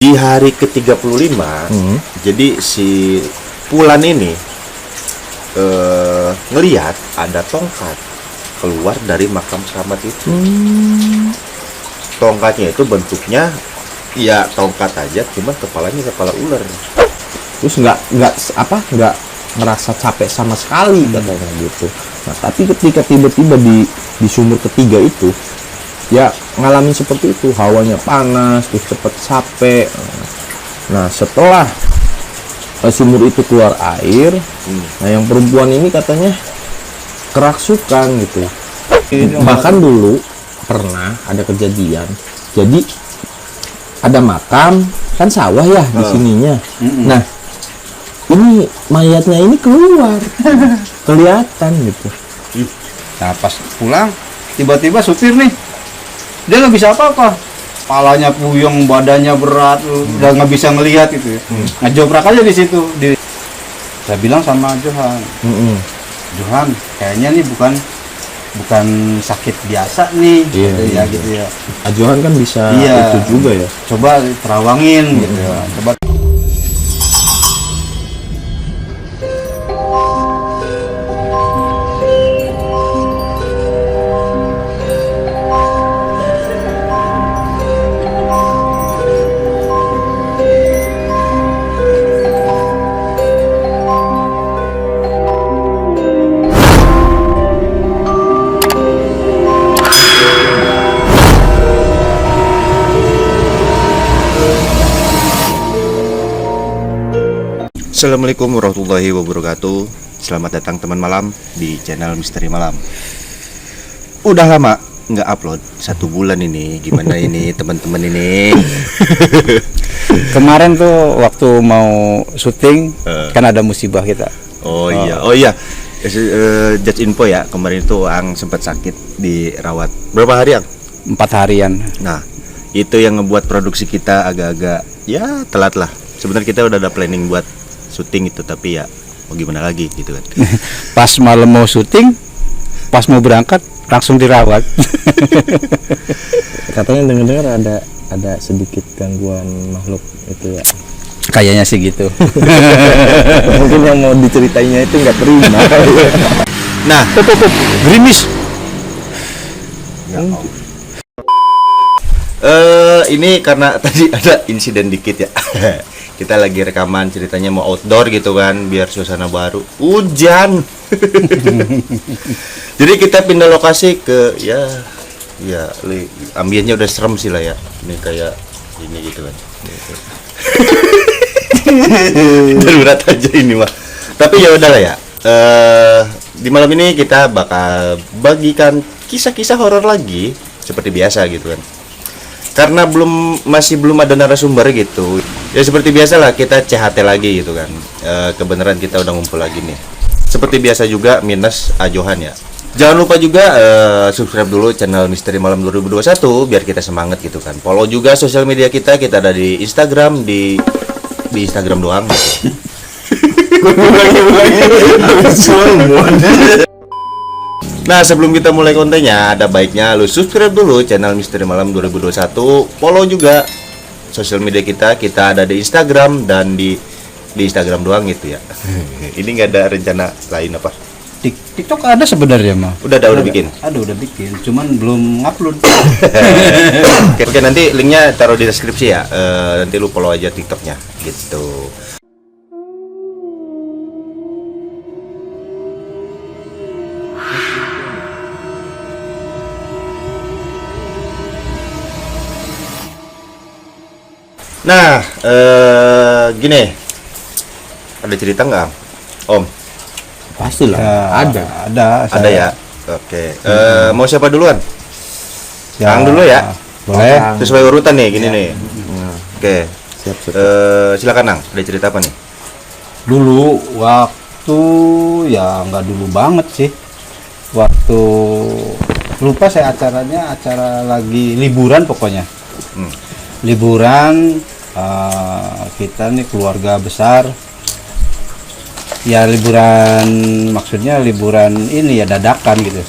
Di hari ke-35, jadi si Pulan ini ngelihat ada tongkat keluar dari makam keramat itu. Tongkatnya itu bentuknya ya tongkat aja, cuma kepalanya kepala ular. Terus nggak merasa capek sama sekali katanya gitu. Nah tapi ketika tiba-tiba di sumur ketiga itu ya ngalamin seperti itu, hawanya panas, terus cepet capek. Nah setelah sumur itu keluar air, nah yang perempuan ini katanya kerasukan gitu. Bahkan dulu pernah ada kejadian, jadi ada makam kan sawah ya di sininya. Nah ini mayatnya ini keluar kelihatan gitu. Nah pas pulang tiba-tiba supir nih dia nggak bisa apa-apa, kepalanya puyeng, badannya berat, udah nggak bisa ngelihat gitu ya. Ngejoprak aja di situ. Saya bilang sama Johan, Johan kayaknya nih bukan sakit biasa nih, gitu ya. Johan kan bisa itu juga ya. Coba terawangin gitu ya. Coba. Assalamualaikum warahmatullahi wabarakatuh. Selamat datang teman malam di channel Misteri Malam. Udah lama nggak upload, 1 bulan ini. Gimana ini teman-teman ini? Kemarin tuh waktu mau syuting kan ada musibah kita. Oh iya. Just info ya, kemarin itu Ang sempat sakit dirawat. Berapa hari Ang? 4 harian. Nah, itu yang ngebuat produksi kita agak-agak ya telat lah. Sebenarnya kita udah ada planning buat syuting itu, tapi ya mau gimana lagi gitu kan. Pas malam mau syuting, pas mau berangkat langsung dirawat. Katanya dengar ada sedikit gangguan makhluk itu ya. Kayaknya sih gitu. Mungkin yang mau diceritainnya itu nggak terima. Nah, Gerimis. Ini karena tadi ada insiden dikit ya. Kita lagi rekaman, ceritanya mau outdoor gitu kan, biar suasana baru. Hujan. Jadi kita pindah lokasi ke ambiennya udah serem sih lah ya. Ini kayak ini gitu kan. Darurat aja ini mah. Tapi ya udahlah ya. Di malam ini kita bakal bagikan kisah-kisah horor lagi seperti biasa gitu kan. Karena masih belum ada narasumber gitu. Ya seperti biasa lah, kita CHT lagi gitu kan. Kebenaran kita udah ngumpul lagi nih. Seperti biasa juga minus Johan ya. Jangan lupa juga subscribe dulu channel Misteri Malam 2021 biar kita semangat gitu kan. Follow juga sosial media kita ada di Instagram, di Instagram doang gitu. Nah sebelum kita mulai kontennya, ada baiknya lu subscribe dulu channel Misteri Malam 2021. Follow juga sosial media kita ada di Instagram dan di Instagram doang gitu ya. Ini nggak ada rencana lain apa? TikTok ada sebenarnya mah. Udah bikin. Udah bikin, cuman belum upload. Oke, nanti linknya taruh di deskripsi ya. Nanti lu follow aja TikToknya gitu. Nah, gini, ada cerita nggak, Om? Pastilah. Ada ya. Oke. Mau siapa duluan? Ya, Ang dulu ya. Boleh. Sesuai urutan nih, gini nih. Oke. Siap. Silakan Ang. Ada cerita apa nih? Dulu waktu ya nggak dulu banget sih. Waktu lupa saya acara lagi liburan pokoknya. Liburan kita nih keluarga besar ya, maksudnya liburan ini ya dadakan gitu,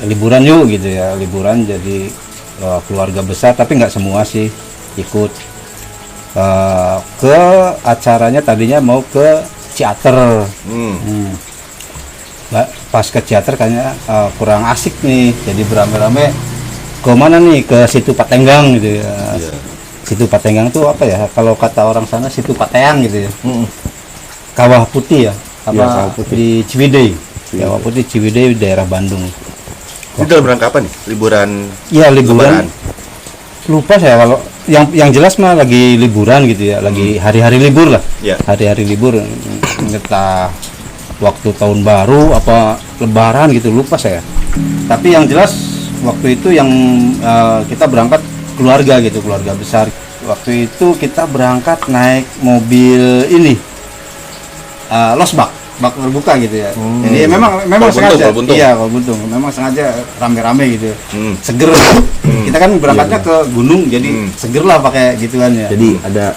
liburan yuk gitu ya, liburan jadi keluarga besar tapi nggak semua sih, ikut ke acaranya. Tadinya mau ke Ciater. Pas ke Ciater kayaknya kurang asik nih, jadi beramai-ramai ke mana nih, ke Situ Patenggang gitu ya. Situ Patenggang tuh apa ya, kalau kata orang sana Situ Pateang gitu ya. Kawah Putih ya, Kawah Putih. di Ciwidey. Kawah Putih Ciwidey, daerah Bandung. Ini dalam rangka apa nih? Liburan? Iya, liburan. Lebaran? Lupa saya, kalau yang jelas mah lagi liburan gitu ya, lagi hari-hari libur lah. Ya. Hari-hari libur, entah waktu tahun baru apa lebaran gitu, lupa saya. Tapi yang jelas waktu itu yang kita berangkat keluarga gitu, keluarga besar. Waktu itu kita berangkat naik mobil ini, losbak, bak terbuka gitu ya. Jadi memang sengaja, Kolbuntung. iya Kolbuntung, memang sengaja rame-rame gitu, seger. Kita kan berangkatnya ke gunung, jadi seger lah pakai gituan ya. Jadi ada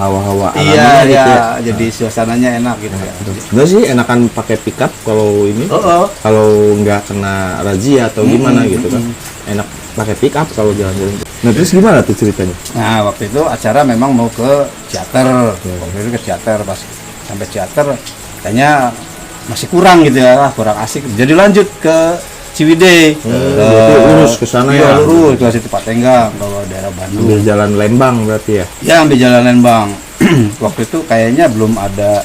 hawa-hawa alami Iya, gitu iya, ya. jadi suasananya enak gitu ya. Enggak sih, enakan pakai pickup kalau ini. Kalau nggak kena razia atau gimana gitu kan. Enak pakai pickup kalau jalan-jalan. Nah, terus gimana tuh ceritanya? Nah, waktu itu acara memang mau ke Ciater. Waktu itu ke Ciater, pas sampai Ciater kayaknya masih kurang gitu ya, kurang asik. Jadi lanjut ke Ciwidey. Berarti lurus ke sana Iya, ya. lurus ke situ Patenggang, ke daerah Bandung. Ambil jalan Lembang berarti ya. Ya, ambil jalan Lembang. Waktu itu kayaknya belum ada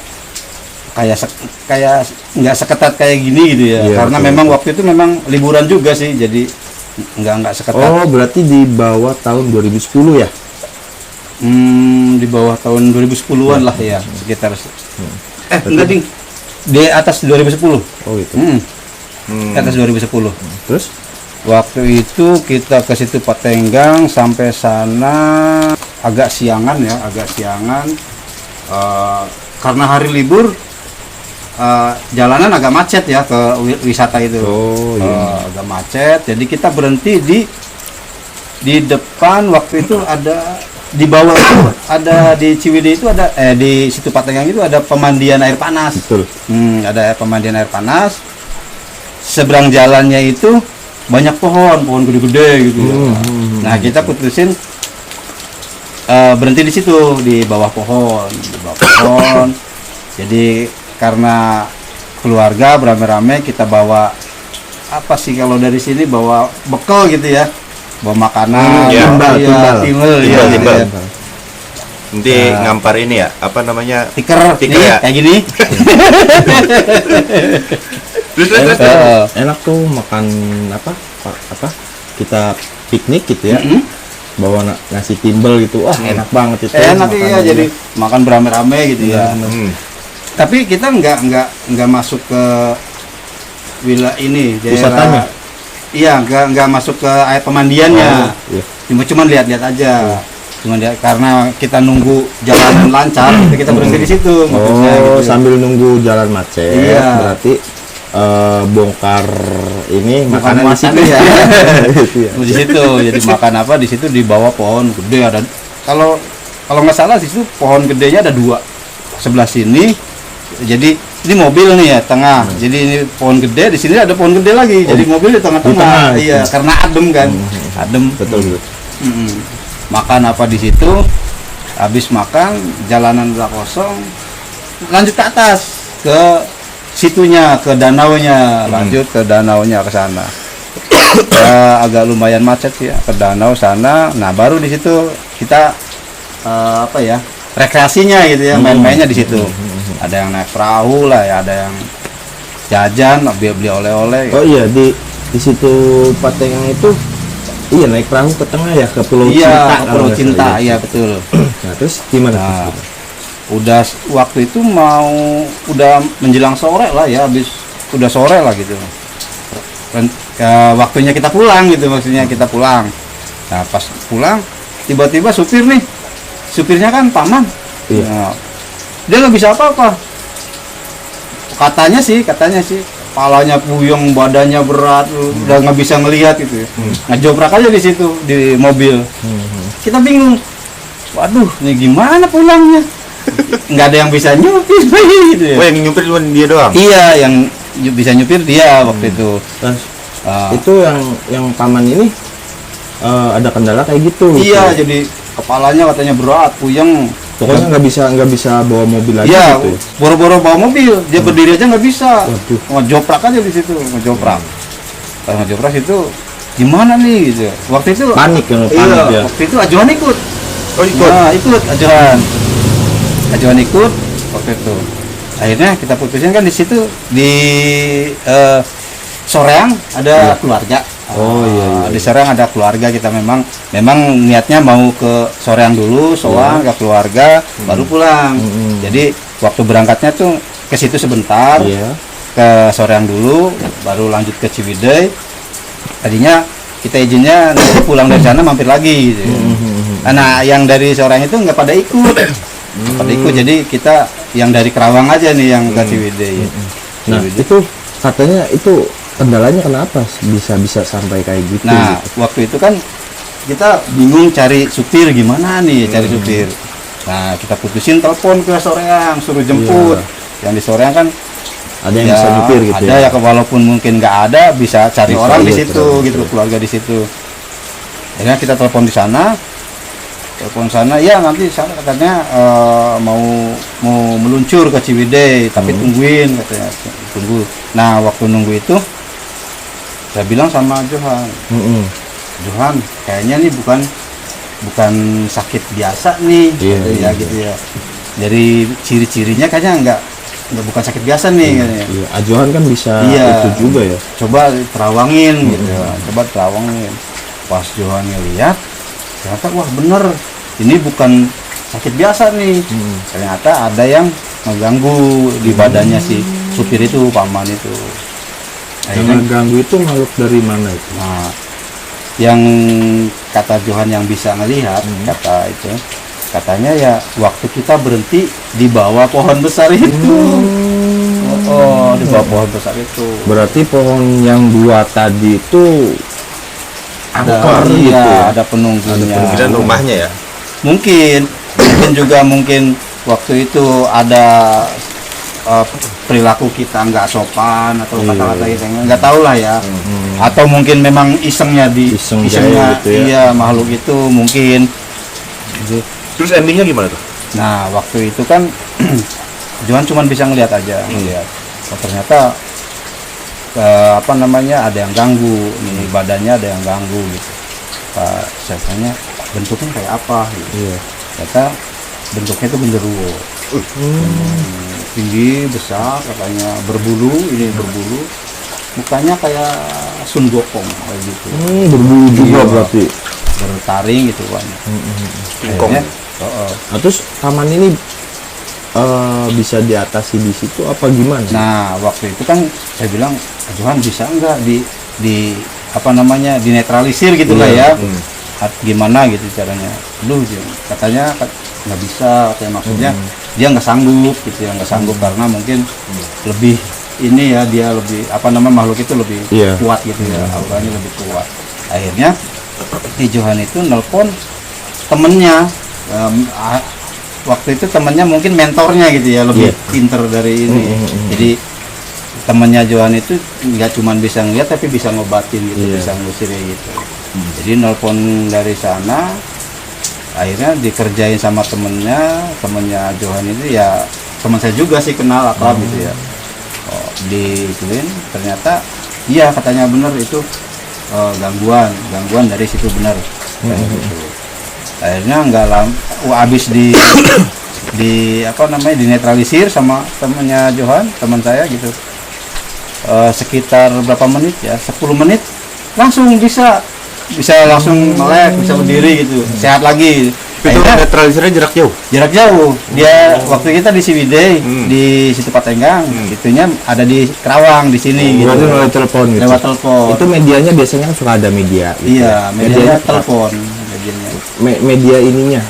kayak nggak seketat kayak gini gitu ya. Iya, Karena betul, memang waktu itu memang liburan juga sih, jadi nggak seketat. Oh, berarti di bawah tahun 2010 ya? Di bawah tahun 2010-an lah ya, sekitar. Enggak ding. Di atas 2010. Oh, gitu. Di atas 2010. Terus Waktu itu kita ke situ Patenggang, sampai sana agak siangan ya, karena hari libur, jalanan agak macet ya ke wisata itu. Oh, iya. Agak macet, jadi kita berhenti di depan. Waktu itu ada di bawah itu ada, di Ciwidey itu ada, di situ Patenggang itu ada pemandian air panas. betul. Ada pemandian air panas. Seberang jalannya itu banyak pohon gede-gede gitu ya. Nah, kita putusin berhenti di situ, di bawah pohon. Jadi karena keluarga beramai-ramai, kita bawa apa sih kalau dari sini, bawa bekal gitu ya, bawa makanan, timbal Timbal. gitu ya. Nanti ngampar ini ya, apa namanya? Tiker Tiker nih, ya? kayak gini. Terus. Enak tuh makan apa kita piknik gitu ya. Bawa nasi timbel gitu. Wah, enak banget itu. Enak ya, makanannya. jadi makan beramai-ramai gitu ya. Tapi kita nggak masuk ke wilayah ini, Wisatanya? Iya, nggak masuk ke air pemandiannya. Iya. Cuma lihat-lihat aja. Cuma lihat, karena kita nunggu jalanan lancar, kita berhenti di situ. maksudnya Oh, gitu. sambil nunggu jalan macet. Iya. Berarti bongkar ini Bukan makanan di makan situ ya. Gitu ya. Di situ, jadi makan apa di situ, di bawah pohon gede ada. Kalau nggak salah di situ pohon gedenya ada 2 sebelah sini. Jadi ini mobil nih ya tengah. Jadi ini pohon gede, di sini ada pohon gede lagi. Jadi mobil di tengah-tengah. tengah, Iya, itu. karena adem kan. Adem. Betul. Makan apa di situ. Habis makan, jalanan udah kosong. Lanjut ke atas ke situnya, ke danaunya, lanjut ke danaunya ke sana. Ya, agak lumayan macet ya ke danau sana. Nah, baru di situ kita rekreasinya gitu ya, main-mainnya di situ. Ada yang naik perahu lah ya, ada yang jajan, beli oleh-oleh. Oh iya, di situ Patenggang itu iya naik perahu ke tengah ya, ke Pulau Cinta. Iya, kalau Pulau nggak Cinta, salah. iya betul. Nah, terus gimana? Nah, terus? udah waktu itu udah menjelang sore lah ya, habis udah sore lah gitu. Waktunya kita pulang gitu, maksudnya kita pulang. Nah, pas pulang tiba-tiba supirnya kan paman. Iya. Nah, dia nggak bisa apa-apa. Katanya sih kepalanya puyeng, badannya berat, udah nggak bisa ngelihat gitu ya. Ngejoprak aja di situ di mobil. Kita bingung, waduh ini gimana pulangnya, nggak ada yang bisa nyupir gitu ya. Oh, yang nyupir cuma dia doang? Iya, yang bisa nyupir dia waktu itu. Nah, itu yang paman ini ada kendala kayak gitu. Iya, gitu. jadi kepalanya katanya berat, puyeng. Pokoknya nggak bisa bawa mobil lagi Iya, gitu. boro-boro bawa mobil, dia berdiri aja nggak bisa. Waduh. Ngejoprak aja di situ, ngejoprak. Pas ngejoprak itu gimana nih gitu. Waktu itu Panik kan, iya, panik ya. waktu itu Ajuan ikut. Oh, ikut. Nah, ikut Ajuan. Ajuan ikut waktu itu. Akhirnya kita putusin kan di situ di Soreang ada keluarga. Oh, iya. Di Soreang ada keluarga, kita memang niatnya mau ke Soreang dulu, soang ke keluarga, baru pulang. Jadi waktu berangkatnya tuh ke situ sebentar, Iya. ke Soreang dulu, baru lanjut ke Ciwidey. Tadinya kita izinnya nanti pulang dari sana mampir lagi gitu. Nah, yang dari Soreang itu nggak pada ikut. Pada ikut, jadi kita yang dari Kerawang aja nih yang ke Ciwidey. Nah, Ciwidey. itu katanya itu kendalanya kenapa bisa sampai kayak gitu? Nah, gitu? waktu itu kan kita bingung cari supir gimana nih, cari supir. Nah, kita putusin telepon ke Soreang, suruh jemput. Yang di Soreang kan Ada yang bisa nyupir gitu ada ya, walaupun mungkin nggak ada, bisa cari Bisa, orang di iya, situ betul, gitu, betul. keluarga di situ. Akhirnya kita telepon di sana. Telepon sana, ya nanti sana katanya mau meluncur ke Ciwidey, tapi tungguin katanya, tunggu. Nah, waktu nunggu itu saya bilang sama Johan, Johan, kayaknya nih bukan sakit biasa nih, Iya, gitu iya, gitu ya. Dari ciri-cirinya kayaknya nggak bukan sakit biasa nih, katanya. Iya, Ajuan kan bisa Iya. itu juga ya. Coba terawangin gitu, coba terawangin. Pas Johan ngeliat, ternyata wah bener, ini bukan sakit biasa nih. Ternyata ada yang mengganggu di badannya si supir itu, paman itu. Yang ganggu itu makhluk dari mana itu? Nah, yang kata Johan yang bisa ngelihat, katanya ya waktu kita berhenti di bawah pohon besar itu. Di bawah pohon besar itu. Berarti pohon yang dua tadi itu Ada angker gitu ya? ada penunggunya. Kemungkinan rumahnya ya. Mungkin juga waktu itu ada perilaku kita nggak sopan atau kata-kata kita nggak tahu lah ya. Atau mungkin memang isengnya Iseng isengnya gitu ya. iya, makhluk itu mungkin. Terus endingnya gimana tuh? Nah, waktu itu kan Johan cuma bisa ngeliat aja, ngeliat. Oh, ternyata ada yang ganggu, ini badannya ada yang ganggu gitu. Saya tanya bentuknya kayak apa gitu. Iya. Ternyata bentuknya itu genderuwo. Tinggi, besar, katanya berbulu, mukanya kayak Sun Gokong kayak gitu. Berbulu juga Iya. berarti. Bertaring gitu kan. Kingkong. Akhirnya, Nah, terus taman ini bisa diatasi di situ apa gimana? nah, waktu itu kan saya bilang, Johan bisa nggak dinetralisir gitu lah ya. Gimana gitu caranya? Katanya nggak bisa, katanya maksudnya dia nggak sanggup gitu ya, nggak sanggup karena mungkin lebih ini ya, dia lebih makhluk itu lebih Iya. kuat gitu ya, auranya lebih kuat. Akhirnya si Johan itu nelpon temennya, waktu itu temennya mungkin mentornya gitu ya, lebih Iya. pinter dari ini. Jadi temennya Johan itu nggak cuma bisa ngeliat tapi bisa ngobatin gitu, Iya. bisa ngusir gitu. Jadi nelpon dari sana, akhirnya dikerjain sama temennya Johan itu ya, teman saya juga sih kenal gitu ya. Diituin, ternyata iya katanya bener itu gangguan dari situ bener. Kayak gitu. Akhirnya nggak lama, abis dinetralisir sama temennya Johan, teman saya gitu. Sekitar berapa menit ya, 10 menit langsung bisa langsung melek, bisa berdiri gitu, sehat lagi. Itu netralisirnya jarak jauh. Jarak jauh, dia waktu kita di Ciwidey, di situ Patenggang, itunya ada di Kerawang di sini gitu. Berarti lewat telepon gitu. Lewat telepon. Itu medianya biasanya kan suka ada media. Gitu. Iya, medianya telepon, medianya. Media ininya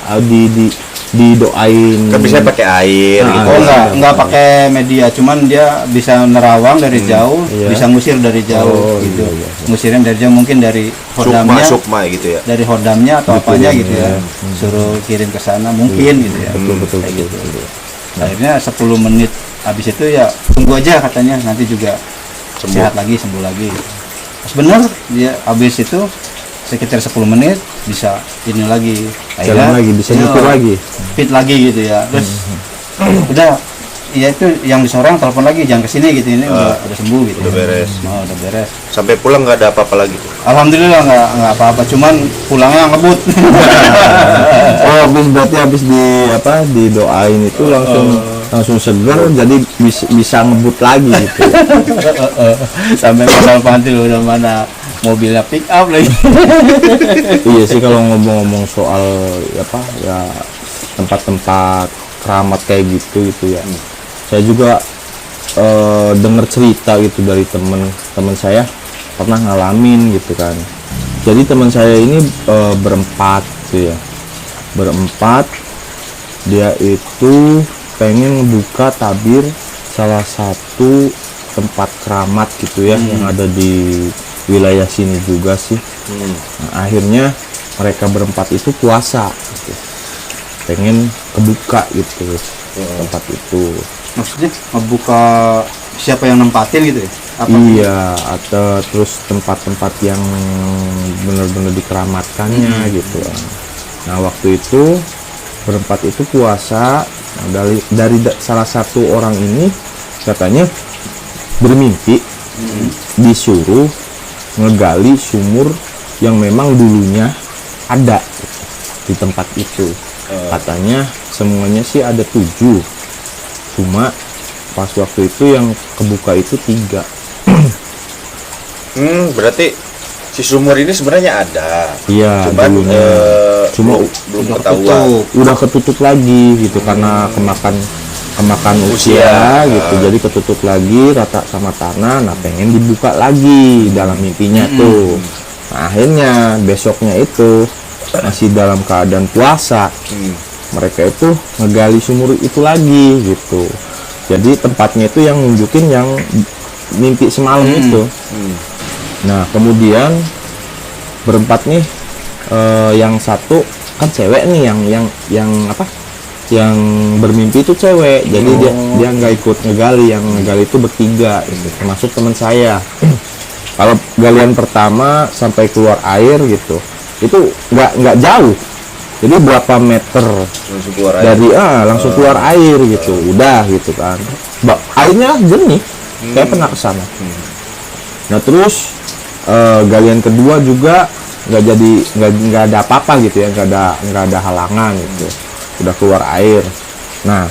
didoain. Kan bisa pakai air Nah, gitu. Oh iya. enggak pakai media, cuman dia bisa nerawang dari jauh, iya. bisa ngusir dari jauh Oh, gitu. iya. Ngusirnya dari jauh, mungkin dari hodamnya, Sukma gitu ya. dari hodamnya atau Betul, apanya gitu ya. iya. Suruh kirim ke sana mungkin gitu ya. Betul. Kayak gitu. Akhirnya 10 menit habis itu ya tunggu aja katanya, nanti juga Sembuh. sehat lagi, sembuh lagi. Pas bener dia habis itu sekitar 10 menit bisa ini lagi. Jalan lagi, bisa nyetir lagi. Fit lagi gitu ya. Terus udah ya itu yang disorong telepon lagi jangan kesini gitu, ini udah sembuh gitu. Udah beres. Oh, udah beres. Sampai pulang nggak ada apa-apa lagi tuh. Alhamdulillah nggak apa-apa, cuman pulangnya ngebut. Oh, habis didoain itu langsung seger, jadi bisa ngebut lagi gitu. Sampai pasal pantil udah mana mobilnya pick up lagi. Iya sih, kalau ngomong-ngomong soal tempat-tempat keramat kayak gitu ya. Saya juga dengar cerita gitu dari teman saya pernah ngalamin gitu kan. Jadi teman saya ini berempat gitu ya. Berempat, dia itu pengen ngebuka tabir salah satu tempat keramat gitu ya, yang ada di wilayah sini juga sih. Nah, akhirnya mereka berempat itu puasa gitu. Pengen kebuka gitu tempat itu. Maksudnya ngebuka siapa yang nempatin gitu ya? Apa? Iya, atau terus tempat-tempat yang benar-benar dikeramatkannya gitu. Nah, waktu itu berempat itu puasa. Nah, dari salah satu orang ini katanya bermimpi disuruh ngegali sumur yang memang dulunya ada di tempat itu. Katanya semuanya sih ada 7, cuma pas waktu itu yang kebuka itu 3. Berarti si sumur ini sebenarnya ada. Iya, Cuman dulunya. Cuma belum ketahuan. udah ketutup lagi gitu karena kemakan usia gitu, jadi ketutup lagi rata sama tanah. Nah, pengen dibuka lagi dalam mimpinya tuh. Nah, akhirnya besoknya itu masih dalam keadaan puasa, mereka itu ngegali sumur itu lagi gitu. Jadi tempatnya itu yang nunjukin yang mimpi semalam itu. Nah, kemudian berempat nih, yang satu kan cewek nih, yang bermimpi itu cewek. Jadi dia nggak ikut ngegali, yang ngegali itu bertiga gitu, termasuk teman saya. Kalau galian pertama sampai keluar air gitu, itu nggak jauh, jadi berapa meter Langsung keluar air. dari langsung keluar air gitu, udah gitu kan. Airnya jernih, saya pernah kesana. Nah, terus galian kedua juga nggak ada apa-apa gitu ya, nggak ada halangan gitu, udah keluar air. Nah,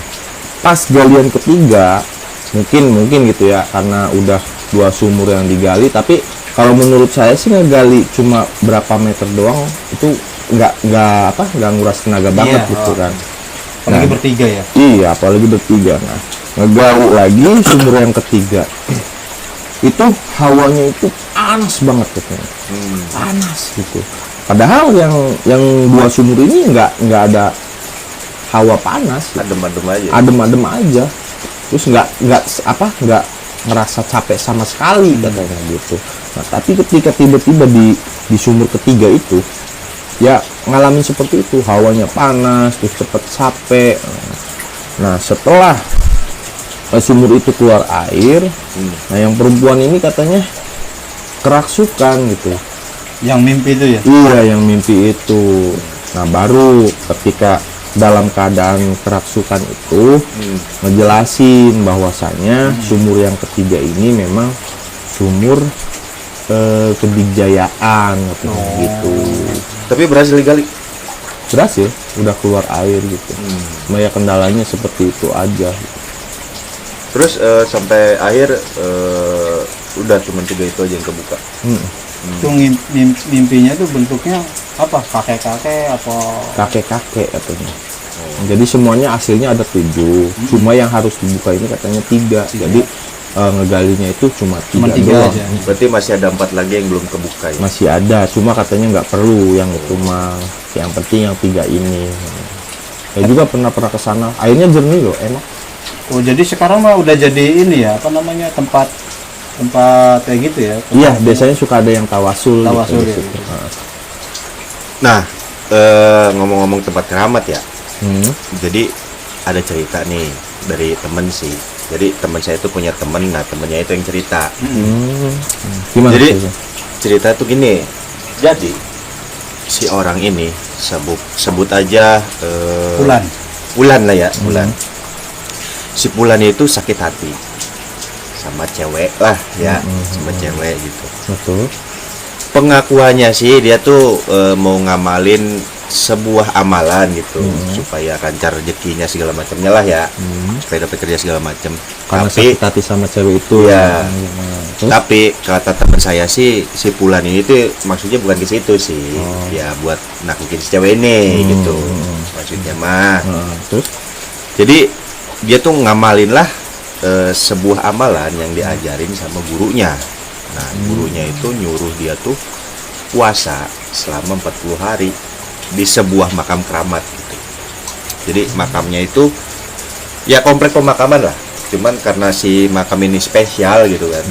pas galian ketiga mungkin gitu ya, karena udah 2 sumur yang digali, tapi kalau menurut saya sih ngegali cuma berapa meter doang itu nggak nguras tenaga banget gitu kan. Apalagi bertiga ya. Iya, apalagi bertiga. Nah, ngegali lagi sumur yang ketiga itu hawanya itu panas banget gitu. Panas gitu. Padahal yang 2 sumur ini nggak ada hawa panas, Adem-adem aja. adem-adem aja. Terus nggak ngerasa capek sama sekali katanya gitu. Nah, tapi ketika tiba-tiba di sumur ketiga itu ya ngalamin seperti itu, hawanya panas, terus cepet capek. Nah, setelah sumur itu keluar air, nah yang perempuan ini katanya kerasukan gitu. Yang mimpi itu ya. Iya, yang mimpi itu. Nah, baru ketika dalam keadaan kerasukan itu ngejelasin bahwasanya sumur yang ketiga ini memang sumur kedikjayaan gitu. Tapi berhasil digali. Berhasil, udah keluar air gitu. Maya kendalanya seperti itu aja. Terus sampai akhir udah cuma 3 itu aja yang kebuka. Itu mimpinya tuh bentuknya apa? Kakek-kakek apa? Kakek-kakek katanya. Jadi semuanya hasilnya ada 7, cuma yang harus dibuka ini katanya 3. Jadi ngegalinya itu cuma 3 doang. aja. Berarti masih ada 4 lagi yang belum kebuka ya. Masih ada, cuma katanya nggak perlu yang itu mah. Yang penting yang 3 ini. Saya juga pernah kesana, airnya jernih loh, enak. Oh, jadi sekarang mah udah jadi ini ya, apa namanya, tempat kayak gitu ya? Iya, biasanya suka ada yang tawasul. Tawasul gitu, ya. di situ. Nah, ngomong-ngomong tempat keramat ya. Jadi ada cerita nih dari temen sih. Jadi teman saya itu punya temen, nah temennya itu yang cerita. Gimana? Jadi ceritanya? cerita tuh gini. Jadi si orang ini sebut aja Ulan lah ya, Ulan. Si Pulan itu sakit hati sama cewek lah ya, sama cewek gitu. Betul. Pengakuannya sih dia tuh mau ngamalin sebuah amalan gitu supaya lancar rezekinya segala macamnya lah ya, supaya dapat kerja segala macam. Karena Tapi sakit hati sama cewek itu. ya, Terus? tapi kata teman saya sih si Pulan ini tuh maksudnya bukan ke situ sih, ya buat naklukin si cewek ini gitu maksudnya mah. Terus? Jadi dia tuh ngamalin lah sebuah amalan yang diajarin sama gurunya. Nah, gurunya itu nyuruh dia tuh puasa selama 40 hari di sebuah makam keramat gitu. Jadi makamnya itu ya komplek pemakaman lah. Cuman karena si makam ini spesial gitu kan.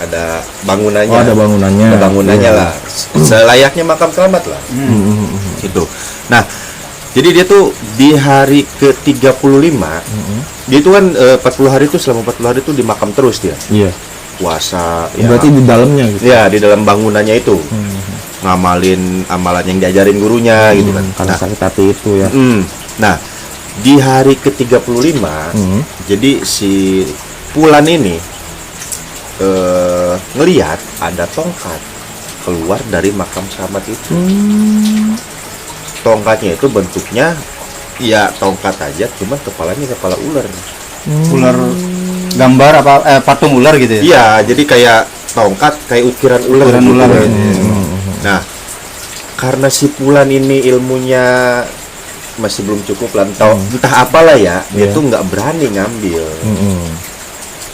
Ada bangunannya. Oh, ada bangunannya. Ada bangunannya Iya. lah. Selayaknya makam keramat lah. Gitu. Nah, jadi dia tuh di hari ke-35 dia itu kan 40 hari itu selama 40 hari itu di makam terus dia. Iya. Puasa ya. Berarti di dalamnya gitu. Ya, di dalam bangunannya itu. Ngamalin amalan yang diajarin gurunya gitu kan. Karena sakit hati itu ya. Nah, di hari ke-35 jadi si Pulan ini ngelihat ada tongkat keluar dari makam keramat itu. Tongkatnya itu bentuknya ya tongkat aja, cuma kepalanya kepala ular. Ular gambar apa patung ular gitu ya? Iya, jadi kayak tongkat kayak ukiran ular. Ukiran gitu ular kan. gitu. Nah, karena si Pulan ini ilmunya masih belum cukup lah, entah apalah ya, dia tuh nggak berani ngambil.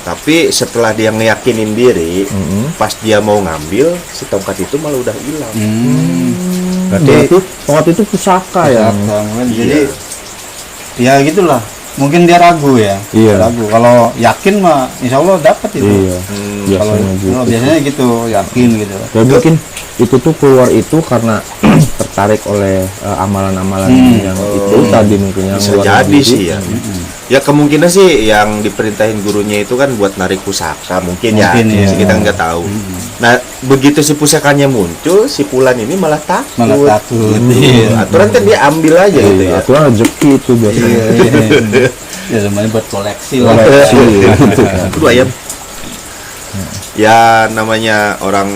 Tapi setelah dia ngeyakinin diri, pas dia mau ngambil, si tongkat itu malah udah hilang. Berarti tongkat itu pusaka ya. Jadi ya gitulah. Mungkin dia ragu ya. Iya. Ragu. Kalau yakin mah insya Allah dapat itu. Iya. Kalau Biasanya gitu. biasanya gitu, yakin gitu. Ya mungkin itu tuh keluar itu karena tertarik oleh amalan-amalan yang itu tadi mungkin yang Bisa luar jadi negeri. sih ya. Ya kemungkinan sih yang diperintahin gurunya itu kan buat narik pusaka mungkin ya. Mungkin, ya. Kita nggak tahu. Nah, begitu si pusakanya muncul, si Pulan ini malah takut. Malah takut. Gitu. Iya. Aturan kan dia ambil aja gitu ya. Aturan rezeki itu biasanya. Ya semuanya buat koleksi lah. Koleksi gitu kan. Aduh ayam. Ya namanya orang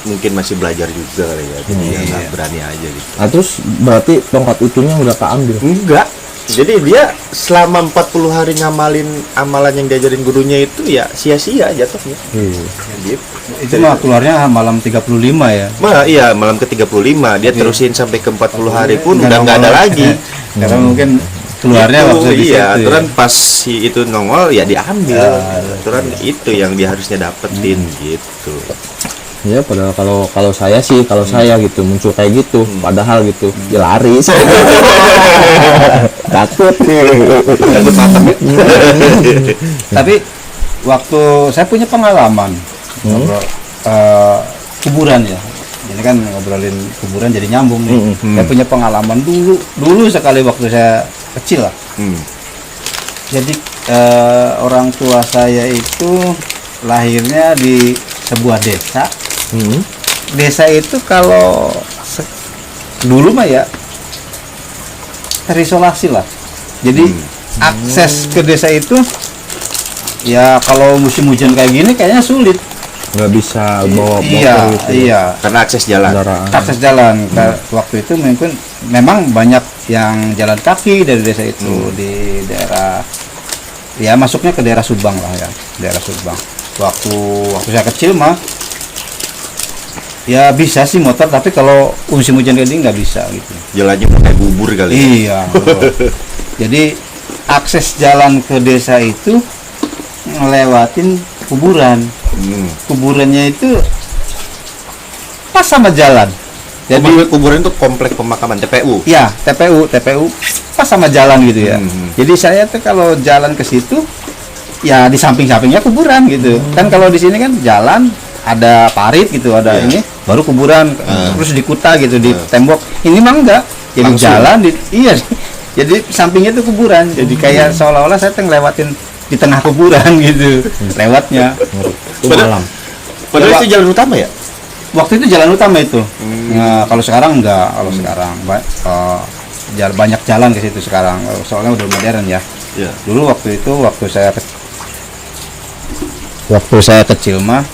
mungkin masih belajar juga kali ya. Jadi ya nggak berani aja gitu. Nah, terus berarti tongkat itunya udah keambil. Enggak. Jadi dia selama 40 hari ngamalin amalan yang diajarin gurunya itu ya sia-sia jatuhnya. Gitu. Itu mah keluarnya malam 35 ya. Iya, malam ke-35 dia terusin sampai ke 40 hari pun Nggak udah nggak ada nongol. lagi. Karena mungkin keluarnya Itu, waktu di iya, situ. aturan pas si itu nongol ya diambil. Aturan itu yang dia harusnya dapetin gitu. Ya padahal kalau saya sih saya gitu muncul kayak gitu padahal gitu ya lari takut Takut matang ya. Tapi waktu saya punya pengalaman ngobrol, kuburan ya. Jadi kan ngobrolin kuburan jadi nyambung nih. Saya punya pengalaman dulu sekali waktu saya kecil lah. Jadi orang tua saya itu lahirnya di sebuah desa. Desa itu kalau dulu mah ya terisolasi lah. Jadi akses ke desa itu ya kalau musim hujan kayak gini kayaknya sulit. nggak bisa bawa motor Iya, gitu iya. Karena akses jalan. kendaraan. Akses jalan. Waktu itu mungkin memang banyak yang jalan kaki dari desa itu di daerah ya masuknya ke daerah Subang lah ya, daerah Subang. Waktu saya kecil mah ya bisa sih motor, tapi kalau musim hujan kayak gini nggak bisa gitu. Jalannya pakai bubur kali. Iya. Betul. Jadi akses jalan ke desa itu ngelewatin kuburan. Kuburannya itu pas sama jalan. Jadi Kuburan itu komplek pemakaman TPU. ya TPU pas sama jalan gitu ya. Jadi saya tuh kalau jalan ke situ ya di samping-sampingnya kuburan gitu. Kan kalau di sini kan jalan ada parit gitu, ada Iya. ini baru kuburan terus di kuta gitu di tembok. Ini mah enggak. Jadi Langsung. jalan iya. Jadi sampingnya tuh kuburan. Jadi kayak seolah-olah saya tuh ngelewatin di tengah kuburan gitu. Lewatnya. Itu malam Padahal itu jalan utama ya? waktu itu jalan utama itu. Nah, kalau sekarang enggak, kalau sekarang banyak jalan ke situ sekarang. Soalnya udah modern ya. Iya. Dulu waktu itu waktu saya kecil mah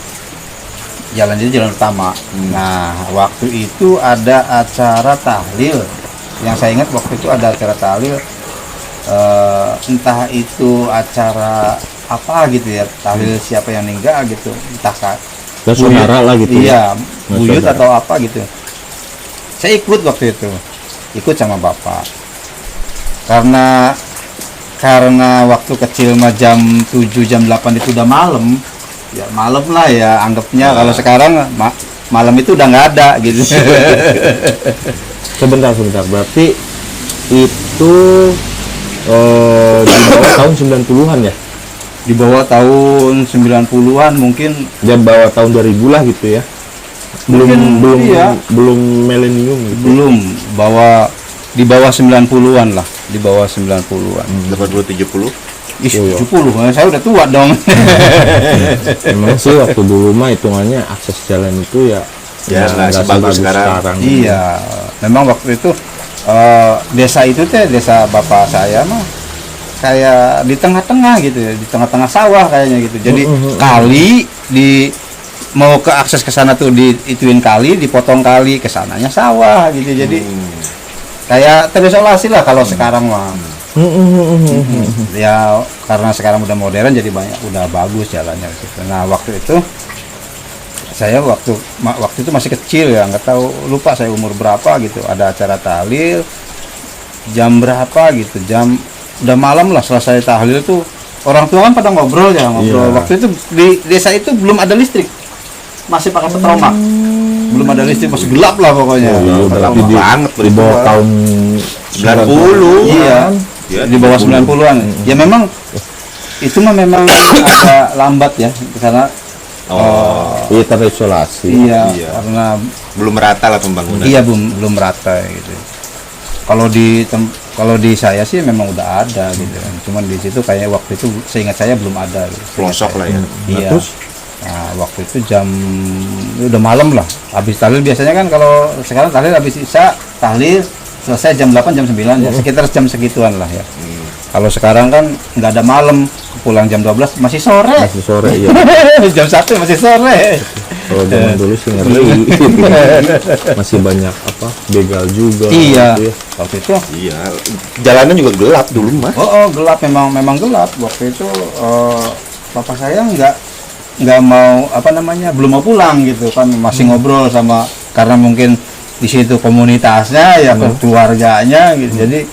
jalan itu jalan utama. Nah, waktu itu ada acara tahlil. Yang saya ingat waktu itu ada acara tahlil, entah itu acara apa gitu ya, tahlil siapa yang meninggal gitu, entah Ya, saudara lah gitu. iya, Ya, buyut saudara. atau apa gitu. Saya ikut waktu itu, ikut sama bapak. Karena waktu kecil mah jam 7 jam 8 itu udah malam. Ya malam lah ya anggapnya. Kalau sekarang malam itu udah nggak ada gitu. Sebentar. Berarti itu di bawah tahun 90-an ya? Di bawah tahun 90-an mungkin. Dia bawah tahun 2000 lah gitu ya. Iya. Belum milenium gitu. Belum di bawah 90-an lah, di bawah 90-an. 80 70. Ih, Oh, iya. 70, saya udah tua dong. Memang sih waktu dulu mah hitungannya akses jalan itu ya Ya, nggak sebagus sekarang. Iya, memang waktu itu desa itu teh desa bapak saya mah kayak di tengah-tengah gitu ya, di tengah-tengah sawah kayaknya gitu. Jadi kali mau ke akses ke sana tuh diituin kali, dipotong kali, ke sananya sawah gitu. Jadi kayak terisolasi lah kalau sekarang mah. Ya karena sekarang udah modern jadi udah bagus jalannya gitu. Nah, waktu itu saya waktu itu masih kecil ya, nggak tahu, lupa saya umur berapa gitu, ada acara tahlil jam berapa gitu, udah malam lah selesai tahlil tuh, orang tua kan pada ngobrol. Iya. Waktu itu di desa itu belum ada listrik, masih pakai petromak, belum ada listrik, masih gelap lah pokoknya. Berarti banget di bawah tahun 90. Iya, Ya, di bawah 90-an. Ya memang itu mah memang agak lambat ya karena iya terisolasi. iya, Iya. karena Belum merata lah pembangunan. iya belum rata gitu. Kalau di saya sih memang udah ada gitu kan. Cuman di situ kayak waktu itu seingat saya belum ada gitu. Pelosok lah ya. Iya. Terus? Nah, waktu itu udah malam lah. Habis tahlil biasanya kan, kalau sekarang tahlil habis isya, tahlil selesai jam 8 jam 9 ya, sekitar jam segituan lah ya. Kalau sekarang kan nggak ada malam, pulang jam 12 masih sore. Masih sore ya. Jam 1 masih sore. Kalau zaman dulu sih ngeri. Masih banyak apa? Begal juga. Iya. gitu ya. Waktu itu Iya. Jalanan juga gelap dulu mah. gelap, memang gelap. Waktu itu papa saya nggak mau belum mau pulang gitu kan, masih ngobrol sama, karena mungkin di situ komunitasnya ya, keluarganya gitu. Jadi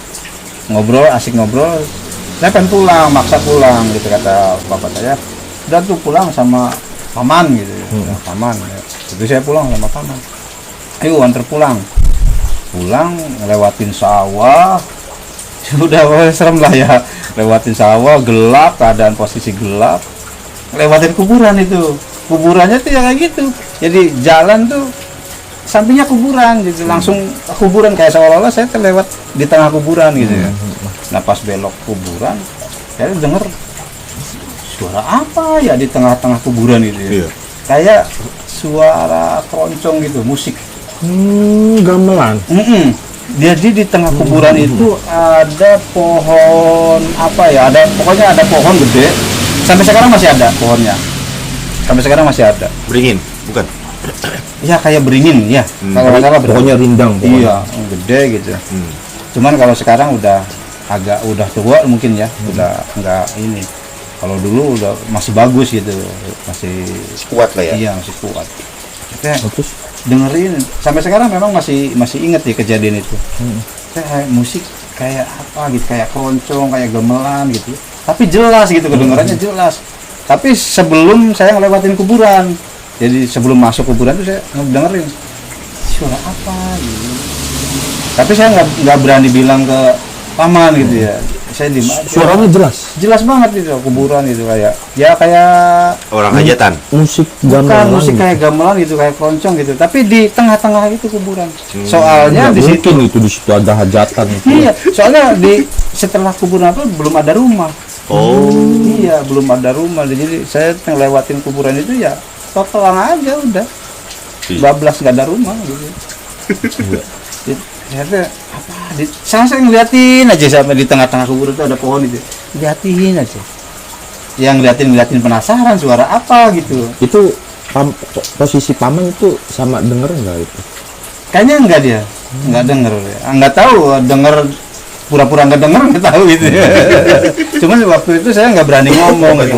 asik ngobrol. Saya pengen pulang, maksa pulang gitu, kata bapak saya. Udah tuh pulang sama paman gitu. Ya, paman. Ya. Jadi saya pulang sama paman. Ayo antar pulang. Pulang ngelewatin sawah. Udah serem lah ya. Lewatin sawah, gelap, keadaan posisi gelap. Lewatin kuburan itu. Kuburannya tuh ya kayak gitu. Jadi jalan tuh sampingnya kuburan gitu, langsung kuburan, kayak seolah-olah saya terlewat di tengah kuburan gitu ya. Nah, pas belok kuburan, saya denger suara apa ya di tengah-tengah kuburan gitu ya. Iya. Kayak suara keroncong gitu, musik. Gamelan. Jadi di tengah kuburan itu ada pohon pokoknya ada pohon gede. Sampai sekarang masih ada pohonnya. Sampai sekarang masih ada. Beringin, bukan? Ya kayak beringin ya. Kalau nggak salah Pokoknya rindang. Iya, gede gitu. Cuman kalau sekarang udah tua mungkin ya, udah enggak ini. Kalau dulu udah masih bagus gitu, masih Kuat lah ya. iya, masih kuat. Saya Terus dengerin sampai sekarang memang masih inget ya kejadian itu. Kayak musik kayak apa gitu, kayak keroncong, kayak gamelan gitu. Tapi jelas gitu, kedengarannya jelas. Tapi sebelum saya ngelewatin kuburan, jadi sebelum masuk kuburan tuh saya dengerin suara apa gitu. Tapi saya nggak berani bilang ke paman gitu ya. Saya diem aja. suaranya Jelas banget gitu, kuburan itu kayak Orang hajatan. musik bukan gamelan. musik kayak gamelan gitu, kayak keroncong gitu. Tapi di tengah-tengah itu kuburan. Soalnya Nggak di situ mungkin itu di situ ada hajatan itu. iya, soalnya setelah kuburan itu belum ada rumah. Oh. Iya, belum ada rumah. Jadi saya ngelewatin kuburan itu ya pelang aja udah. bablas nggak ada rumah gitu. Ternyata apa? Saya ngeliatin aja sampai di tengah-tengah kuburan itu ada pohon itu, liatin aja. Yang ngeliatin penasaran suara apa gitu. Itu posisi paman itu sama denger nggak itu? Kayaknya enggak dia, nggak denger, nggak tahu denger pura-pura nggak denger nggak tahu gitu. Cuman waktu itu saya nggak berani ngomong gitu.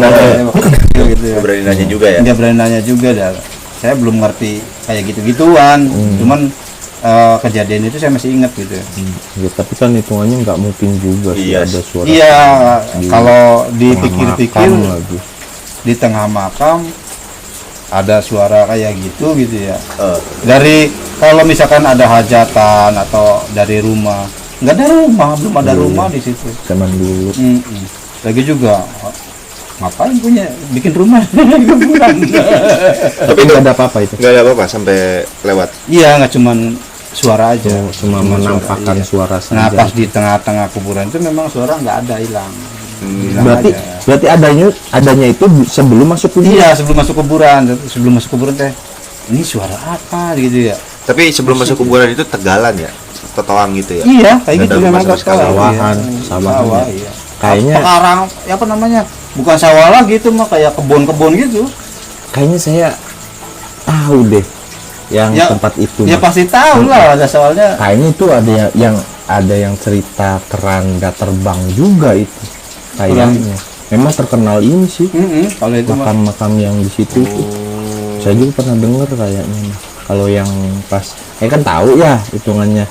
Gitu ya. Nggak berani nanya juga ya. Nggak berani nanya juga dah. Saya belum ngerti kayak gitu-gituan. Cuman kejadian itu saya masih ingat gitu. Ya, tapi kan hitungannya nggak mungkin juga sih Iya. ada suara. Iya, kalau tengah dipikir-pikir makam lagi. di tengah makam ada suara kayak gitu ya. Eh, Dari kalau misalkan ada hajatan atau dari rumah, nggak ada rumah, belum ada rumah di situ. Zaman dulu. Lagi juga ngapain punya bikin rumah di kuburan? Tapi nggak ada apa-apa itu. nggak ada apa-apa sampai lewat. Iya, nggak cuman suara aja. Cuma menampakkan suara saja. Nah, pas di tengah-tengah kuburan itu memang suara nggak ada, hilang. Hilang berarti aja. berarti adanya itu sebelum masuk kuburan. Iya, sebelum masuk kuburan teh ini suara apa gitu ya. Tapi sebelum masuk kuburan itu tegalan ya, totoang gitu ya. Iya, kayak Nggak gitu ada memang rumah sama sekali. Sawahan, Iya. sawahan Sawah, ya. iya. Kayaknya Sekarang apa namanya? Bukan sawah lagi itu mah kayak kebun-kebun gitu. kayaknya saya tahu deh yang Ya, tempat itu. Ya Mas. pasti tahu lah, ada soalnya. Kayaknya itu ada yang cerita keranda terbang juga itu. Kayaknya. Memang terkenal ini sih. Kalau itu mah Makam-makam yang di situ itu. Saya juga pernah dengar kayaknya. Kalau yang pas kan tahu ya hitungannya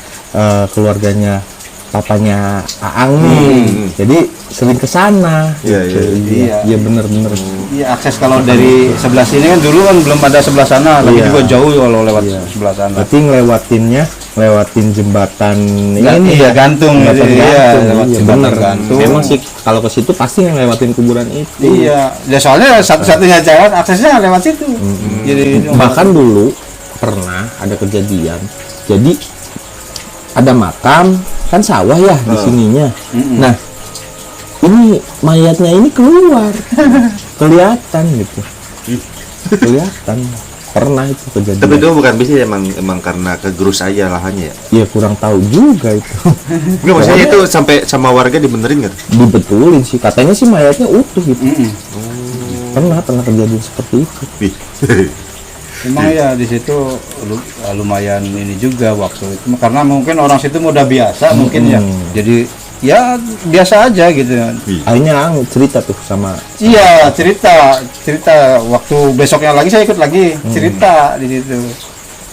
keluarganya papanya Aang nih. Jadi sering ke sana. Iya, gitu. iya. Iya benar-benar. iya, akses kalau dari sebelah sini kan dulu kan belum ada sebelah sana, lagi Iya. juga jauh kalau lewat Iya. sebelah sana. Berarti lewatin jembatan ini Iya, gantung jembatan gitu, iya, gantung. lewat Iya, jembatan bener. gantung. Memang sih kalau ke situ pasti yang lewatin kuburan itu. Iya, ya soalnya satu-satunya jalan aksesnya lewat situ. Jadi Bahkan dulu pernah ada kejadian. Jadi ada makam kan sawah ya di sininya. Nah, ini mayatnya ini keluar. Kelihatan gitu. Kelihatan. Pernah itu kejadian. Tapi itu bukan bisa emang karena kegerus aja lahannya ya. Ya kurang tahu juga itu. Enggak, maksudnya itu sampai sama warga dibenerin nggak? Dibetulin sih. Katanya sih mayatnya utuh gitu. Pernah kejadian seperti itu. Wih. memang ya di situ lumayan ini juga waktu itu karena mungkin orang situ udah biasa mungkin ya. Jadi ya biasa aja gitu. Akhirnya Ang cerita tuh sama Iya, cerita waktu besoknya lagi saya ikut lagi cerita di situ.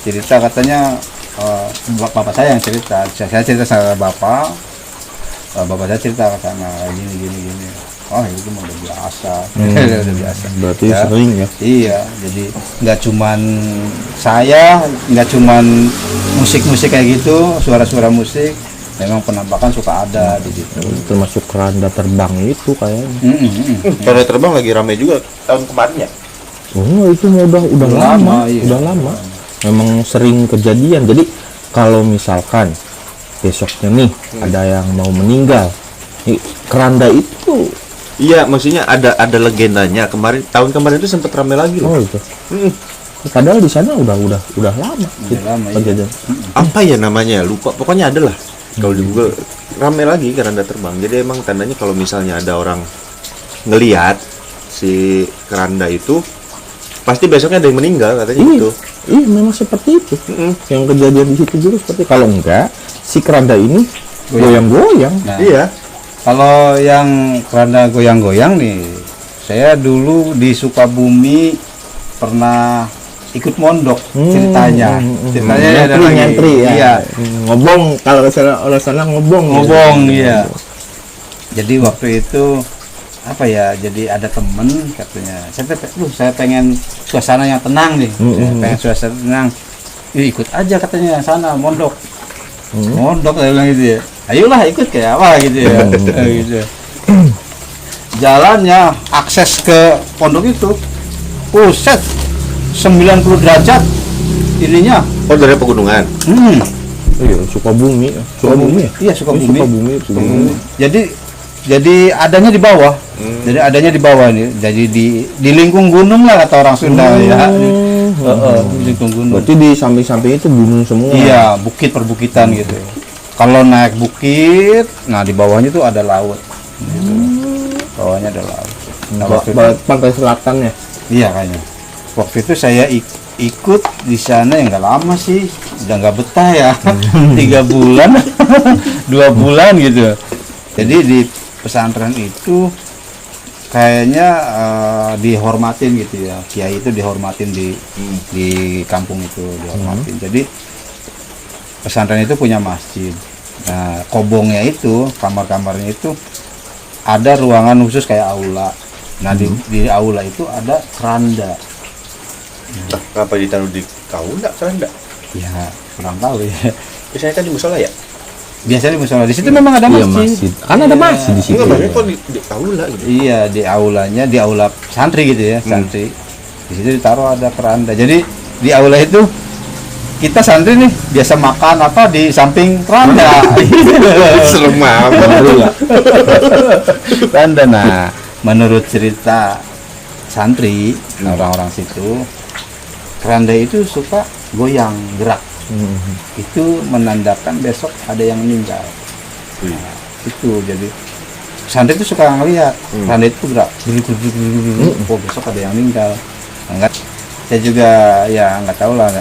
Cerita katanya bapak saya yang cerita. Saya cerita sama bapak. Bapak saya cerita ke sana gini. Oh, itu mah udah biasa. Udah biasa. berarti Ya. sering ya. Iya, jadi nggak cuman saya, nggak cuman musik-musik kayak gitu, suara-suara musik, memang penampakan suka ada di situ. Termasuk keranda terbang itu kayaknya. Kalau terbang lagi rame juga tahun kemarin ya. Oh, itu mah udah Udah lama, lama, iya. udah lama. Memang sering kejadian. Jadi kalau misalkan besoknya nih ada yang mau meninggal, keranda itu Iya, maksudnya ada legendanya. Tahun kemarin itu sempat rame lagi loh. itu. Padahal di sana udah lama. lama, iya. Kejadian. Apa ya namanya? Lupa. Pokoknya ada lah. Kalau di Google rame lagi keranda terbang. Jadi emang tandanya kalau misalnya ada orang ngelihat si keranda itu, pasti besoknya ada yang meninggal katanya gitu. Iya, memang seperti itu. Yang kejadian di situ juga seperti kalau enggak si keranda ini goyang-goyang. Nah, Iya. kalau yang keranda goyang-goyang nih, saya dulu di Sukabumi pernah ikut mondok ceritanya. Ceritanya ada lagi. Nyantri ya. Iya. Ngobong kalau orang sana ngobong. Iya. Jadi waktu itu apa ya? Jadi ada temen katanya, saya pengen suasana yang tenang nih. Pengen suasana tenang. Ikut aja katanya sana mondok. Mondok saya bilang gitu ya. Ayolah ikut kayak apa gitu ya. Gitu. Jalannya akses ke pondok itu, set 90 derajat ininya. Oh, dari pegunungan. Iya, Sukabumi. Sukabumi ya? Iya, Sukabumi. Sukabumi. Jadi adanya di bawah. Jadi adanya di bawah ini. Jadi di lingkung gunung lah kata orang Sunda ya. Ujung gunung. Berarti di samping-samping itu gunung semua. Iya, bukit perbukitan gitu. Kalau naik bukit, nah di bawahnya tuh ada laut. Gitu. Bawahnya ada laut. Nah, waktu itu, Pantai selatan ya. iya kayaknya. Waktu itu saya ikut di sana yang nggak lama sih, udah nggak betah ya, 3 bulan, 2 bulan gitu. Jadi di pesantren itu kayaknya dihormatin gitu ya, kiai itu dihormatin di kampung itu dihormatin. Jadi pesantren itu punya masjid. Nah, kobongnya itu, kamar-kamarnya itu ada ruangan khusus kayak aula. Nah, di aula itu ada keranda. Kenapa ditaruh di kaula keranda? Ya, kurang tahu ya. Biasanya kan di musola ya? Biasanya di musola. Di situ memang ada Iya, masjid. Kan ada masjid di situ. Enggak, makanya kok di kaula gitu. Iya, di aulanya, di aula santri gitu ya, santri. Di situ ditaruh ada keranda. Jadi di aula itu kita santri nih biasa makan apa di samping keranda. Serem amat. Keranda. Nah, menurut cerita santri orang-orang situ, keranda itu suka goyang, gerak. Itu menandakan besok ada yang meninggal. Nah, itu jadi santri itu suka ngelihat keranda itu gerak. Oh, besok ada yang meninggal. Enggak, saya juga ya nggak tahu lah.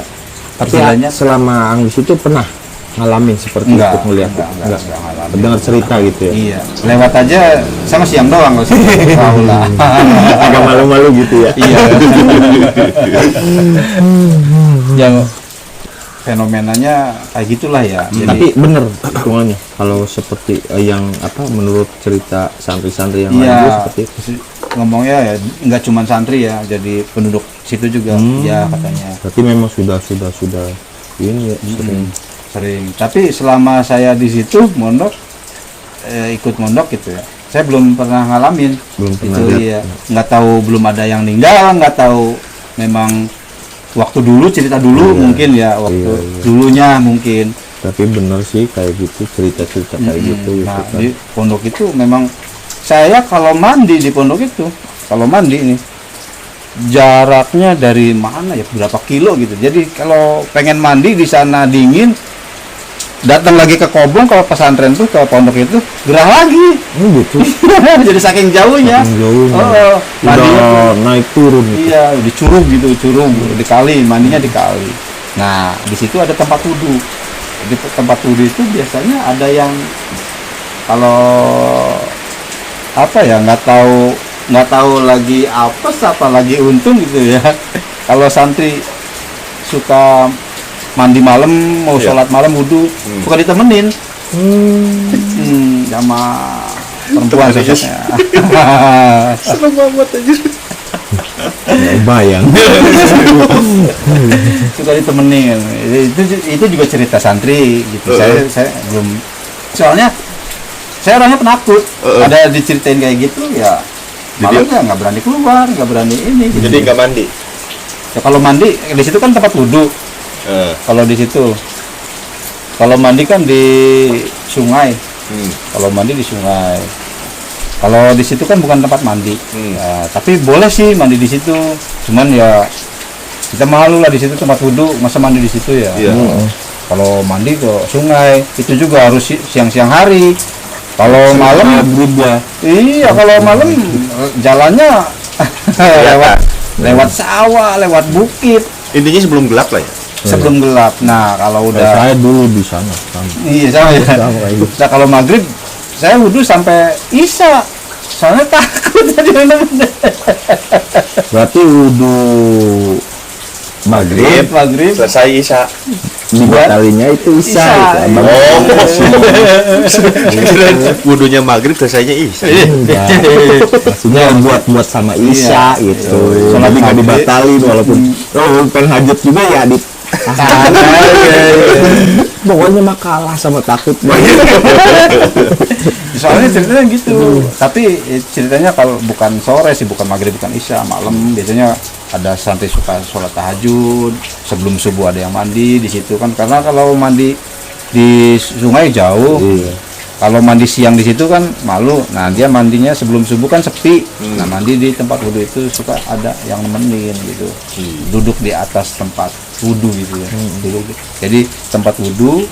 Tapi selama Angus itu pernah ngalamin seperti Enggak, itu ngeliat? enggak ngalamin. Dengar cerita gitu ya? Iya, lewat aja sama siang doang nggak usah tahu lah. Agak malu-malu gitu ya? Iya. Yang fenomenanya kayak gitulah ya. Tapi bener hitungannya kalau seperti yang apa menurut cerita santri-santri yang lain iya, itu seperti itu. ngomongnya ya nggak cuma santri ya, jadi penduduk situ juga ya katanya. Berarti memang sudah ini ya Sering. Tapi selama saya di situ mondok, ikut mondok gitu ya, saya belum pernah ngalamin. Belum pernah itu lihat. ya, nggak tahu, belum ada yang meninggal, nggak tahu memang waktu dulu cerita dulu mungkin ya waktu dulunya mungkin. Tapi bener sih kayak gitu cerita-cerita kayak gitu. Nah, kan. di pondok itu memang saya kalau mandi di pondok itu, kalau mandi ini jaraknya dari mana ya, berapa kilo gitu. Jadi kalau pengen mandi di sana dingin, datang lagi ke Kobong, kalau pesantren tuh ke pondok itu gerah lagi. Gitu. Jadi saking jauhnya. Saking jauhnya. Oh, mandinya Udah naik turun gitu. iya, di curug gitu, curug di kali, mandinya di kali. Nah, di situ ada tempat wudhu. Di tempat wudhu itu biasanya ada yang kalau apa ya, nggak tahu lagi apes apa lagi untung gitu ya. Kalau santri suka mandi malam, mau sholat malam wudhu, suka ditemenin sama perempuan sosoknya. Serem amat aja. Bayang. Suka ditemenin. Itu juga cerita santri gitu. Saya belum, soalnya saya orangnya penakut. Ada diceritain kayak gitu ya, malam ya nggak berani keluar, nggak berani ini gitu. Jadi nggak mandi. Ya, kalau mandi di situ kan tempat wudhu. Kalau di situ, kalau mandi kan di sungai. Kalau mandi di sungai. Kalau di situ kan bukan tempat mandi. Ya, tapi boleh sih mandi di situ. Cuman ya kita malu lah, di situ tempat wudhu, masa mandi di situ ya. Kalau mandi ke sungai itu juga harus siang-siang hari. Kalau malam berubah. iya, kalau malam jalannya lewat sawah, lewat bukit. Intinya sebelum gelap lah ya. Sebelum gelap. Nah, kalau udah Saya dulu di sana. iya sama ya. Sama kayak gitu. Nah, kalau maghrib saya wudhu sampai isya. Soalnya takut tadi bener-bener. Berarti wudhu maghrib Selesai isya. dibatalinya itu isya. Isya. Gitu. Wudhunya maghrib, selesainya isya. Maksudnya buat sama isya gitu. Sholat Tapi nggak maghrib. dibatalin walaupun pengen hajat juga ya di pokoknya mah kalah sama takut. Soalnya ceritanya gitu. Tapi ceritanya kalau bukan sore sih, bukan maghrib, bukan isya, malam biasanya ada santri suka sholat tahajud sebelum subuh, ada yang mandi di situ kan, karena kalau mandi di sungai jauh. Kalau mandi siang di situ kan malu. Nah, dia mandinya sebelum subuh kan sepi. Nah, mandi di tempat wudhu itu suka ada yang nemenin gitu. Duduk di atas tempat wudhu gitu ya. Jadi tempat wudhu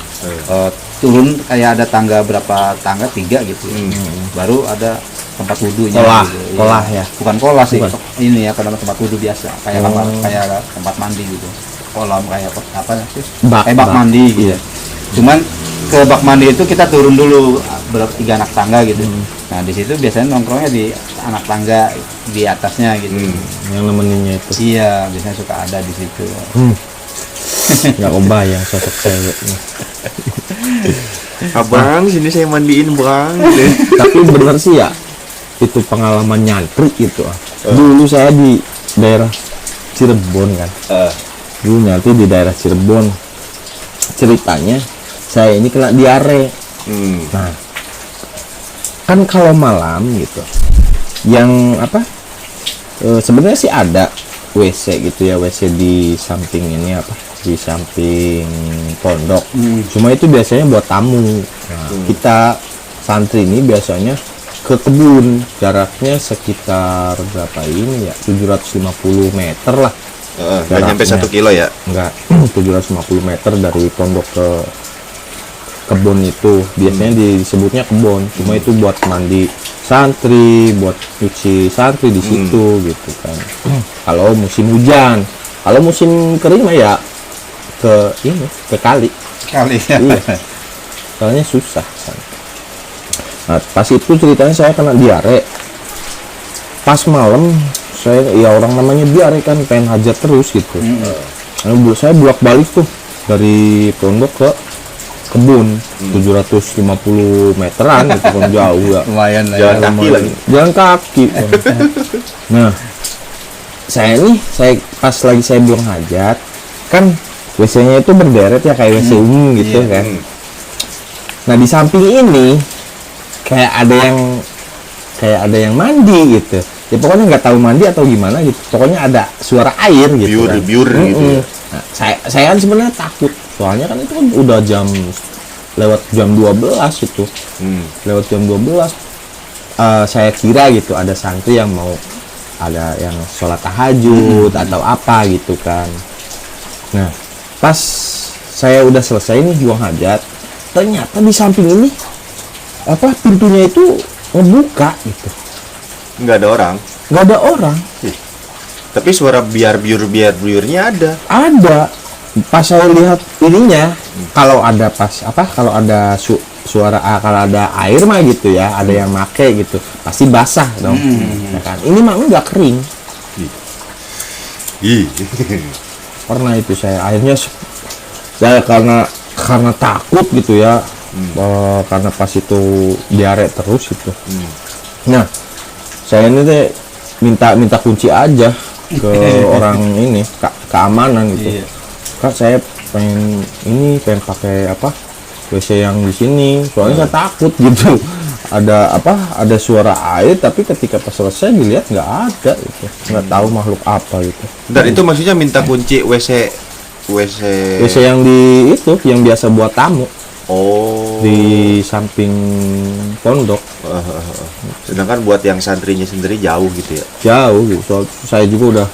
turun kayak ada tangga, berapa tangga, 3 gitu. Baru ada tempat wudhunya. Kolah ya. Bukan kolah sih. Ini ya, karena tempat wudhu biasa. Kayak kayak tempat mandi gitu. Kolam kayak apa sih? Bak mandi gitu. Cuman ke bak mandi itu kita turun dulu berapa 3 anak tangga gitu. Nah, di situ biasanya nongkrongnya di anak tangga di atasnya gitu. Yang nemeninnya itu. Iya, biasanya suka ada di situ. Nggak kebayang sosok ceweknya. Abang, sini saya mandiin bang. Tapi bener sih ya, itu pengalaman nyantri gitu. Dulu saya di daerah Cirebon kan. Dulu nyantri di daerah Cirebon. Ceritanya saya ini kena diare. Nah, kan kalau malam gitu, yang apa? Sebenarnya sih ada WC gitu ya, WC di samping ini apa? Di samping pondok. Cuma itu biasanya buat tamu. Nah, kita santri ini biasanya ke kebun, jaraknya sekitar berapa ini ya? 750 meter lah. Nggak nyampe 1 kilo ya? Enggak, 750 meter dari pondok ke kebun itu. Biasanya disebutnya kebun, cuma itu buat mandi santri, buat cuci santri di situ gitu kan. Kalau musim hujan, kalau musim kering mah ya ke ini, ke kali. Ya. Iya. Soalnya susah kan. Nah, pas itu ceritanya saya kena diare. Pas malam saya, ya orang namanya diare kan, pengen hajat terus gitu. Lalu saya bolak-balik tuh dari pondok ke kebun, 750 meteran gitu kan, jauh ya. Lumayan lah. Jalan kaki lagi. Jalan kaki. Nah, saya pas lagi saya buang hajat kan, WC-nya itu berderet ya, kayak WC umum gitu kan. Nah, di samping ini kayak ada yang mandi gitu. Ya pokoknya nggak tahu mandi atau gimana gitu. Pokoknya ada suara air gitu. Biur gitu ya. Nah, saya kan sebenarnya takut. Soalnya kan itu kan udah lewat jam 12 itu. Lewat jam 12. Saya kira gitu ada santri yang mau, ada yang sholat tahajud atau apa gitu kan. Nah, pas saya udah selesai nih buang hajat, ternyata di samping ini apa, pintunya itu ngebuka gitu. Nggak ada orang. Nggak ada orang. Tapi suara biurnya ada. Ada. Pas saya lihat ininya, kalau ada kalau ada suara kalau ada air mah gitu ya, ada yang make gitu, pasti basah dong. Ya kan? Ini mah enggak kering. Pernah itu saya akhirnya saya karena takut gitu ya, karena pas itu diare terus itu. Nah, saya ini teh minta kunci aja ke orang ini, keamanan gitu. Kak, saya pengen pakai WC yang di sini, soalnya saya takut gitu. Ada suara air, tapi ketika pas selesai dilihat nggak ada gitu. Nggak tahu makhluk apa gitu. Dan itu maksudnya minta kunci WC yang di itu, yang biasa buat tamu. Oh. Di samping pondok. Sedangkan buat yang santrinya sendiri jauh gitu ya? Jauh gitu. Soal saya juga udah,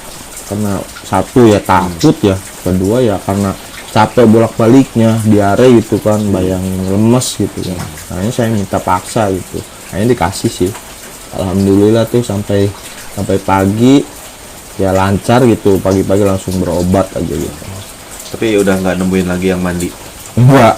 karena satu ya takut ya, kedua ya karena capek bolak-baliknya, diare gitu kan, bayangin lemes gitu kan. Nah, ini saya minta paksa gitu. Akhirnya dikasih sih. Alhamdulillah tuh sampai pagi ya lancar gitu, pagi-pagi langsung berobat aja gitu. Tapi udah nggak nemuin lagi yang mandi? Enggak.